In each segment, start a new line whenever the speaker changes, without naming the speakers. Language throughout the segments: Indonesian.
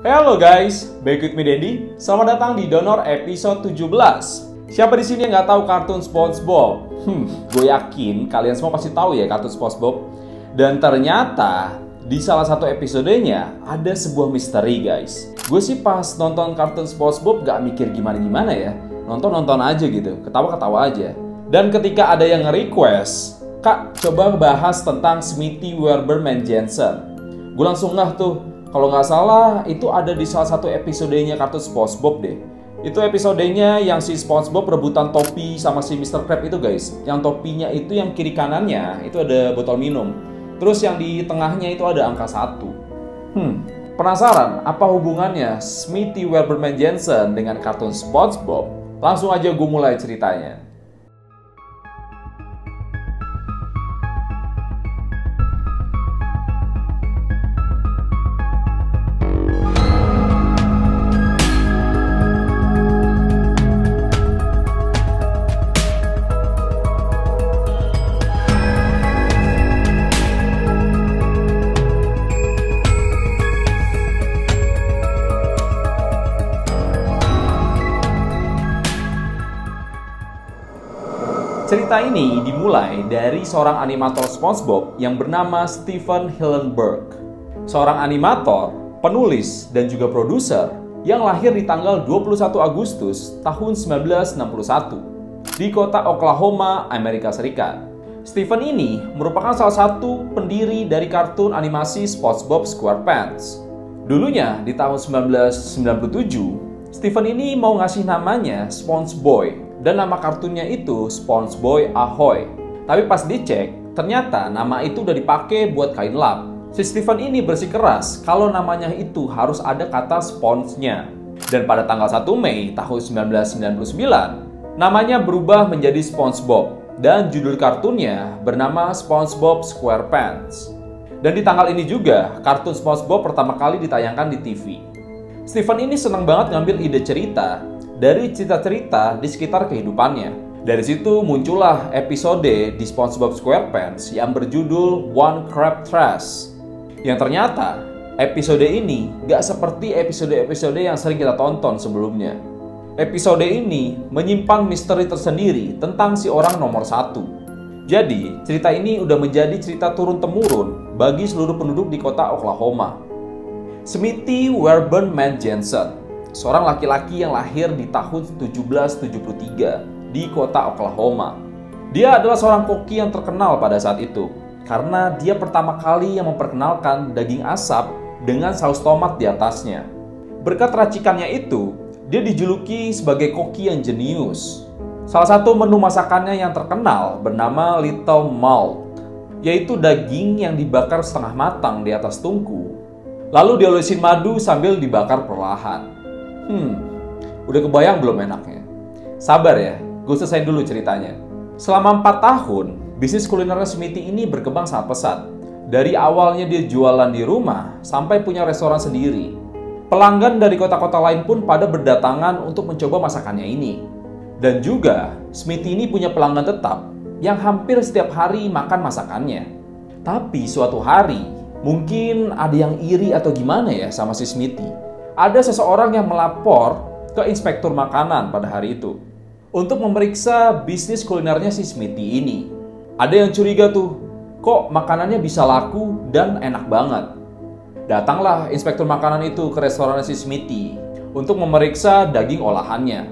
Halo guys, back with me Dendi. Selamat datang di Donor episode 17. Siapa di sini yang nggak tahu kartun SpongeBob? Gue yakin kalian semua pasti tahu ya kartun SpongeBob. Dan ternyata di salah satu episodenya ada sebuah misteri guys. Gue sih pas nonton kartun SpongeBob gak mikir gimana-gimana ya. Nonton-nonton aja gitu, ketawa-ketawa aja. Dan ketika ada yang nge-request, Kak, coba bahas tentang Smithy Werberman Jensen. Gue langsung ngeh tuh. Kalau nggak salah, itu ada di salah satu episodenya kartun SpongeBob deh. Itu episodenya yang si SpongeBob rebutan topi sama si Mr. Krabs itu guys. Yang topinya itu yang kiri kanannya itu ada botol minum. Terus yang di tengahnya itu ada angka 1. Penasaran apa hubungannya Smithy Werberman Jensen dengan kartun SpongeBob? Langsung aja gue mulai ceritanya. Cerita ini dimulai dari seorang animator SpongeBob yang bernama Stephen Hillenburg. Seorang animator, penulis, dan juga produser yang lahir di tanggal 21 Agustus tahun 1961 di kota Oklahoma, Amerika Serikat. Stephen ini merupakan salah satu pendiri dari kartun animasi SpongeBob SquarePants. Dulunya di tahun 1997, Stephen ini mau ngasih namanya SpongeBoy. Dan nama kartunnya itu SpongeBob Ahoy. Tapi pas dicek, ternyata nama itu udah dipakai buat kain lap. Si Stephen ini bersikeras kalau namanya itu harus ada kata Sponge-nya. Dan pada tanggal 1 Mei tahun 1999, namanya berubah menjadi SpongeBob. Dan judul kartunnya bernama SpongeBob SquarePants. Dan di tanggal ini juga, kartun SpongeBob pertama kali ditayangkan di TV. Stephen ini senang banget ngambil ide cerita dari cerita-cerita di sekitar kehidupannya. Dari situ muncullah episode di SpongeBob SquarePants yang berjudul One Crab Trash. Yang ternyata episode ini gak seperti episode-episode yang sering kita tonton sebelumnya. Episode ini menyimpan misteri tersendiri tentang si orang nomor 1. Jadi cerita ini udah menjadi cerita turun-temurun bagi seluruh penduduk di kota Oklahoma. Smithy Werberman Jensen, seorang laki-laki yang lahir di tahun 1773 di kota Oklahoma. Dia adalah seorang koki yang terkenal pada saat itu karena dia pertama kali yang memperkenalkan daging asap dengan saus tomat di atasnya. Berkat racikannya itu, dia dijuluki sebagai koki yang jenius. Salah satu menu masakannya yang terkenal bernama Little Malt, yaitu daging yang dibakar setengah matang di atas tungku, lalu diolesin madu sambil dibakar perlahan. Udah kebayang belum enaknya? Sabar ya, gue selesain dulu ceritanya. Selama 4 tahun, bisnis kuliner Smithy ini berkembang sangat pesat. Dari awalnya dia jualan di rumah, sampai punya restoran sendiri. Pelanggan dari kota-kota lain pun pada berdatangan untuk mencoba masakannya ini. Dan juga, Smithy ini punya pelanggan tetap, yang hampir setiap hari makan masakannya. Tapi suatu hari, mungkin ada yang iri atau gimana ya sama si Smithy. Ada seseorang yang melapor ke inspektur makanan pada hari itu untuk memeriksa bisnis kulinernya si Smithy ini. Ada yang curiga tuh, kok makanannya bisa laku dan enak banget. Datanglah inspektur makanan itu ke restoran si Smithy untuk memeriksa daging olahannya.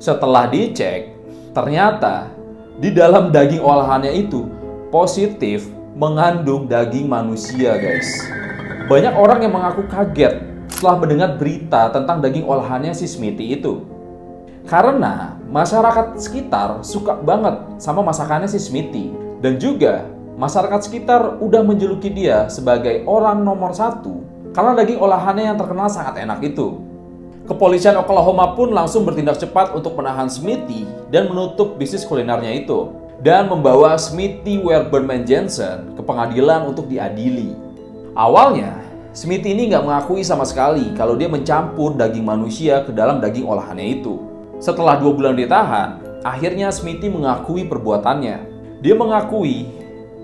Setelah dicek, ternyata di dalam daging olahannya itu positif mengandung daging manusia guys. Banyak orang yang mengaku kaget setelah mendengar berita tentang daging olahannya si Smithy itu. Karena masyarakat sekitar suka banget sama masakannya si Smithy. Dan juga masyarakat sekitar udah menjuluki dia sebagai orang nomor 1 karena daging olahannya yang terkenal sangat enak itu. Kepolisian Oklahoma pun langsung bertindak cepat untuk menahan Smithy dan menutup bisnis kulinernya itu. Dan membawa Smithy Werberman Jensen ke pengadilan untuk diadili. Awalnya, Smithy ini nggak mengakui sama sekali kalau dia mencampur daging manusia ke dalam daging olahannya itu. Setelah 2 bulan ditahan, akhirnya Smithy mengakui perbuatannya. Dia mengakui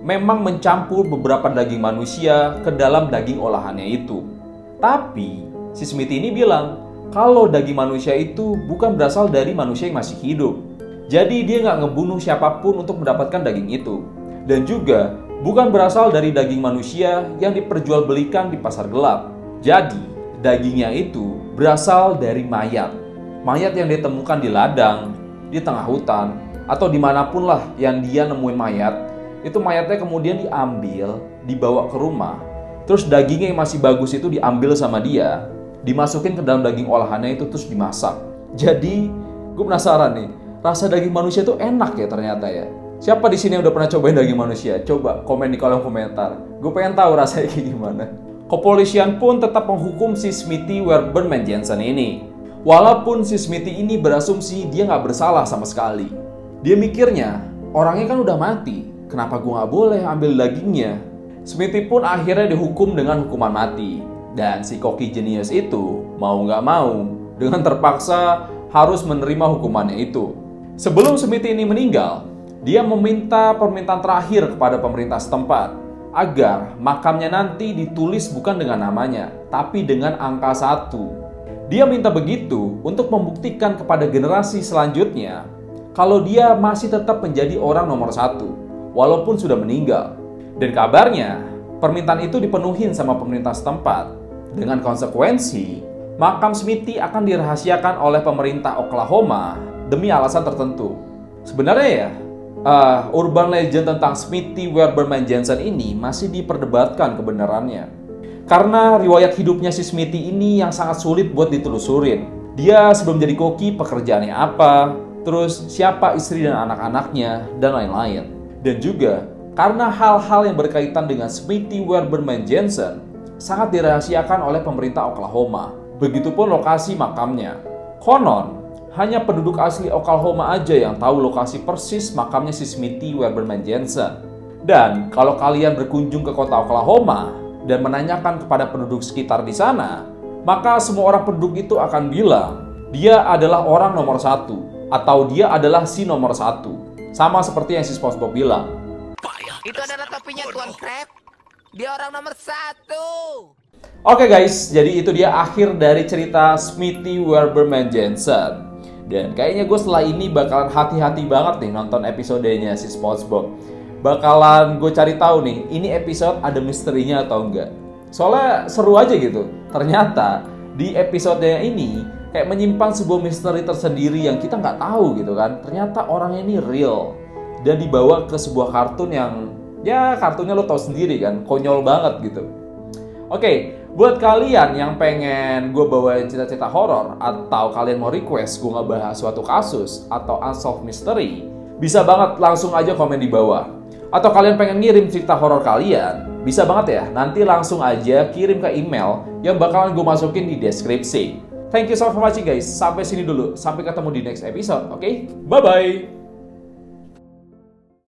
memang mencampur beberapa daging manusia ke dalam daging olahannya itu. Tapi si Smith ini bilang kalau daging manusia itu bukan berasal dari manusia yang masih hidup. Jadi dia nggak ngebunuh siapapun untuk mendapatkan daging itu. Dan juga bukan berasal dari daging manusia yang diperjualbelikan di pasar gelap. Jadi dagingnya itu berasal dari mayat. Mayat yang ditemukan di ladang, di tengah hutan, atau dimanapun lah yang dia nemuin mayat. Itu mayatnya kemudian diambil, dibawa ke rumah. Terus dagingnya yang masih bagus itu diambil sama dia, dimasukin ke dalam daging olahannya itu terus dimasak. Jadi gue penasaran nih, rasa daging manusia itu enak ya ternyata ya. Siapa di sini yang udah pernah cobain daging manusia? Coba komen di kolom komentar. Gue pengen tahu rasanya kayak gimana. Kepolisian pun tetap menghukum si Smithy Werberman Jensen ini. Walaupun si Smithy ini berasumsi dia nggak bersalah sama sekali. Dia mikirnya, orangnya kan udah mati, kenapa gue nggak boleh ambil dagingnya? Smithy pun akhirnya dihukum dengan hukuman mati. Dan si koki jenius itu mau nggak mau dengan terpaksa harus menerima hukumannya itu. Sebelum Smithy ini meninggal, dia meminta permintaan terakhir kepada pemerintah setempat agar makamnya nanti ditulis bukan dengan namanya, tapi dengan angka 1. Dia minta begitu untuk membuktikan kepada generasi selanjutnya kalau dia masih tetap menjadi orang nomor 1, walaupun sudah meninggal. Dan kabarnya, permintaan itu dipenuhin sama pemerintah setempat. Dengan konsekuensi, makam Smithy akan dirahasiakan oleh pemerintah Oklahoma demi alasan tertentu. Sebenarnya ya, urban legend tentang Smithy Werberman Jensen ini masih diperdebatkan kebenarannya. Karena riwayat hidupnya si Smithy ini yang sangat sulit buat ditelusurin. Dia sebelum jadi koki pekerjaannya apa, terus siapa istri dan anak-anaknya, dan lain-lain. Dan juga karena hal-hal yang berkaitan dengan Smithy Werberman Jensen sangat dirahasiakan oleh pemerintah Oklahoma. Begitupun lokasi makamnya. Konon, hanya penduduk asli Oklahoma aja yang tahu lokasi persis makamnya si Smithy Werberman Jensen. Dan kalau kalian berkunjung ke kota Oklahoma dan menanyakan kepada penduduk sekitar di sana, maka semua orang penduduk itu akan bilang dia adalah orang nomor 1 atau dia adalah si nomor 1. Sama seperti yang si SpongeBob bilang.
Itu adalah topinya Tuan Crab. Dia orang nomor 1.
Oke guys, jadi itu dia akhir dari cerita Smithy Werberman Jensen. Dan kayaknya gue setelah ini bakalan hati-hati banget nih nonton episodenya si SpongeBob. Bakalan gue cari tahu nih, ini episode ada misterinya atau enggak. Soalnya seru aja gitu. Ternyata di episodenya ini kayak menyimpan sebuah misteri tersendiri yang kita nggak tahu gitu kan. Ternyata orangnya ini real. Dan dibawa ke sebuah kartun yang, ya kartunnya lo tau sendiri kan, konyol banget gitu. Oke, buat kalian yang pengen gue bawain cerita-cerita horor atau kalian mau request gue ngebahas suatu kasus atau unsolved mystery, bisa banget langsung aja komen di bawah. Atau kalian pengen ngirim cerita horor kalian, bisa banget ya, nanti langsung aja kirim ke email yang bakalan gue masukin di deskripsi. Thank you so much for watching guys, sampai sini dulu, sampai ketemu di next episode, oke? Bye-bye!